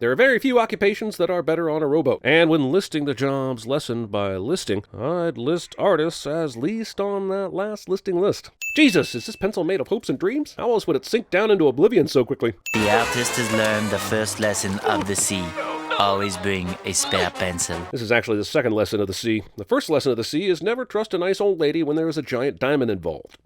There are very few occupations that are better on a rowboat. And when listing the jobs lessened by listing, I'd list artists as least on that last listing list. Jesus, is this pencil made of hopes and dreams? How else would it sink down into oblivion so quickly? The artist has learned the first lesson of the sea. Always bring a spare pencil. This is actually the second lesson of the sea. The first lesson of the sea is never trust a nice old lady when there is a giant diamond involved.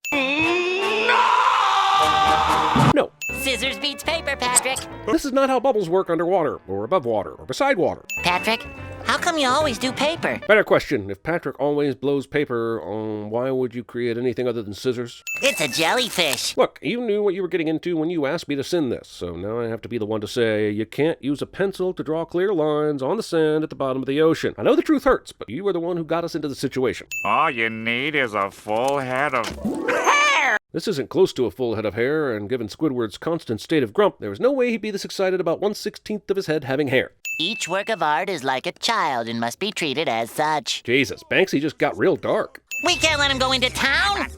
No. Scissors beats paper, Patrick. This is not how bubbles work underwater, or above water, or beside water. Patrick, how come you always do paper? Better question. If Patrick always blows paper, why would you create anything other than scissors? It's a jellyfish. Look, you knew what you were getting into when you asked me to sin this, so now I have to be the one to say you can't use a pencil to draw clear lines on the sand at the bottom of the ocean. I know the truth hurts, but you were the one who got us into the situation. All you need is a full head of hair! This isn't close to a full head of hair, and given Squidward's constant state of grump, there was no way he'd be this excited about 1/16 of his head having hair. Each work of art is like a child and must be treated as such. Jesus, Banksy just got real dark. We can't let him go into town.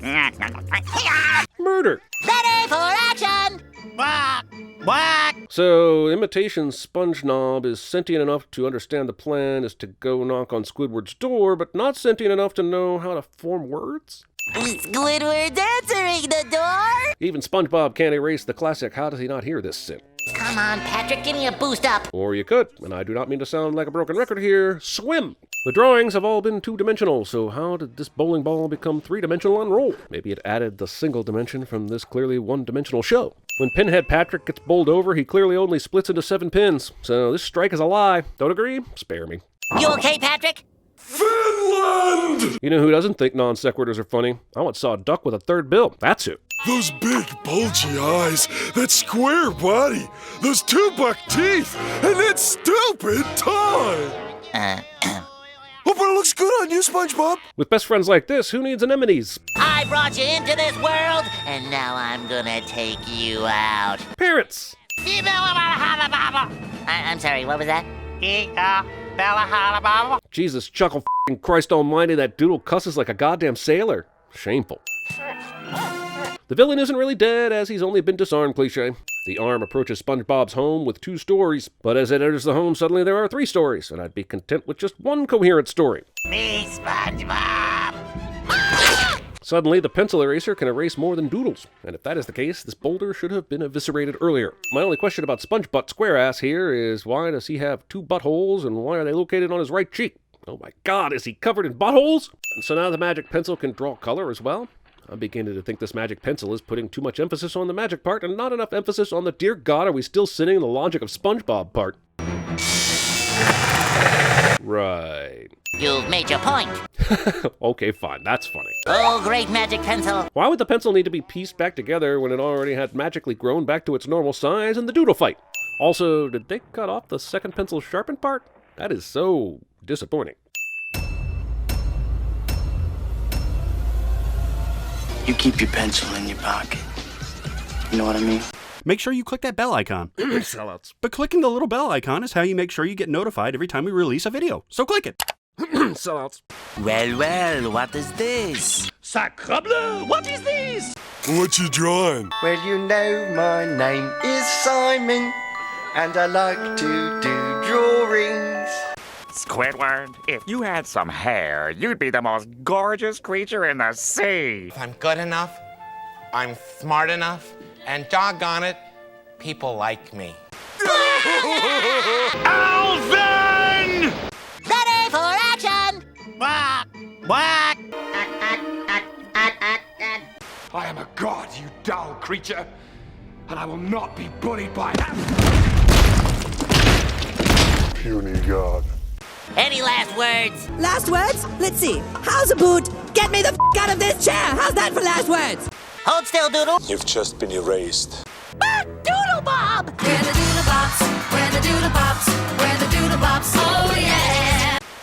Murder! Ready for action! Quack! Quack! So, imitation SpongeBob is sentient enough to understand the plan is to go knock on Squidward's door, but not sentient enough to know how to form words? Squidward's answering the door! Even SpongeBob can't erase the classic "How does he not hear this" sin. Come on, Patrick, give me a boost up. Or you could, and I do not mean to sound like a broken record here, swim! The drawings have all been two-dimensional, so how did this bowling ball become three-dimensional on roll? Maybe it added the single dimension from this clearly one-dimensional show. When Pinhead Patrick gets bowled over, he clearly only splits into 7 pins. So this strike is a lie. Don't agree? Spare me. You okay, Patrick? Finland! You know who doesn't think non-sequiturs are funny? I once saw a duck with a third bill. That's who. Those big bulgy eyes, that square body, those 2-buck teeth, and that stupid tie! Oh, but it looks good on you, SpongeBob! With best friends like this, who needs anemones? I brought you into this world, and now I'm gonna take you out. Parrots! I'm sorry, what was that? Jesus, chuckle f***ing Christ almighty, that doodle cusses like a goddamn sailor. Shameful. The villain isn't really dead, as he's only been disarmed, cliche. The arm approaches SpongeBob's home with 2 stories, but as it enters the home, suddenly there are 3 stories, and I'd be content with just one coherent story. Me, SpongeBob! Suddenly, the pencil eraser can erase more than doodles, and if that is the case, this boulder should have been eviscerated earlier. My only question about SpongeBob SquareAss here is why does he have 2 buttholes, and why are they located on his right cheek? Oh my god, is he covered in buttholes? And so now the magic pencil can draw color as well? I'm beginning to think this magic pencil is putting too much emphasis on the magic part and not enough emphasis on the dear God, are we still sinning the logic of SpongeBob part. Right. You've made your point. Okay, fine, that's funny. Oh, great magic pencil. Why would the pencil need to be pieced back together when it already had magically grown back to its normal size in the doodle fight? Also, did they cut off the second pencil sharpened part? That is so disappointing. You keep your pencil in your pocket. You know what I mean? Make sure you click that bell icon. Sellouts. But clicking the little bell icon is how you make sure you get notified every time we release a video. So click it. Sellouts. Well, what is this? Sacre bleu! What is this? What you drawing? Well, you know my name is Simon, and I like to do drawings. Squidward, if you had some hair, you'd be the most gorgeous creature in the sea. If I'm good enough, I'm smart enough, and doggone it, people like me. Alvin! Ready for action! Quack! Quack! I am a god, you dull creature, and I will not be bullied by that puny god. Any last words? Last words? Let's see. How's about get me the f*** out of this chair? How's that for last words? Hold still, Doodle. You've just been erased. Doodle Bob! We're the doodle bops. We're the doodle bops. We're the doodle bops. Oh yeah.